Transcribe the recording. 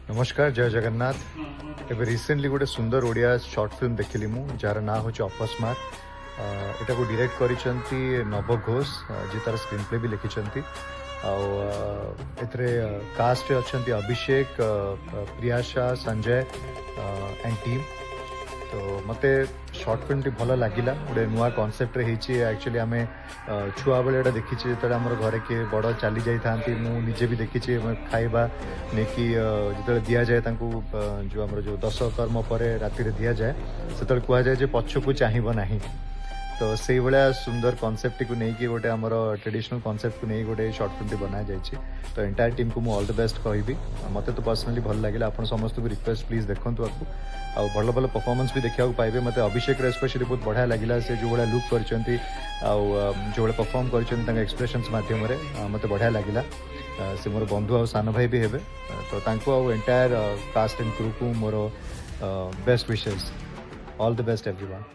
नमस्कार जय जगन्नाथ। एबे रिसेंटली गोटे सुंदर ओडिया शॉर्ट फिल्म देखिली मु जार ना हो अपस्मार। एटा को डायरेक्ट करिसेंती नव घोष जी तार स्क्रीन प्ले भी लिखिसेंती। एथरे कास्ट रे अछंती अभिषेक, प्रियाशा, संजय एंड टीम। तो मते शॉर्ट फिल्म टी भल लगिला। गोटे नुआ कॉन्सेप्ट रे हिची। एक्चुअली आमे छुआ बेले एटा देखिछि जेतले हमर घरे के बड़ चली जाई थांती। मु निजे भी देखिछि खाइबा नेकी जेतले दिया जाए तांकू जो हमर जो 10 कर्म परे राति रे दिया जाए सेतले कुआ जाए जे पछकु चाहिबो नाही। तो से भाया सुंदर कॉन्सेप्ट को लेकिन गोटे आमर ट्रेडिशनल कॉन्सेप्ट को नहीं गोटे शॉर्ट फिल्म बना जाए। तो एंटायर टीम को मुझे ऑल द बेस्ट कहि। मत तो पर्सनली भल लगे। आप समस्त को रिक्वेस्ट प्लीज देखूँ आपको आउ भल भल परफॉर्मेंस भी देखा पाइबे। मत अभिषेक स्पेशली बहुत बढ़िया लगे। से जो भाया लुक कर जो भाया परफॉर्म कर एक्सप्रेशंस मध्यम मत बढ़िया लगे। से मोर बंधु आ सान भाई भी हे। तो आउ एंटायर कास्ट एंड क्रू को more best wishes. All the best everyone.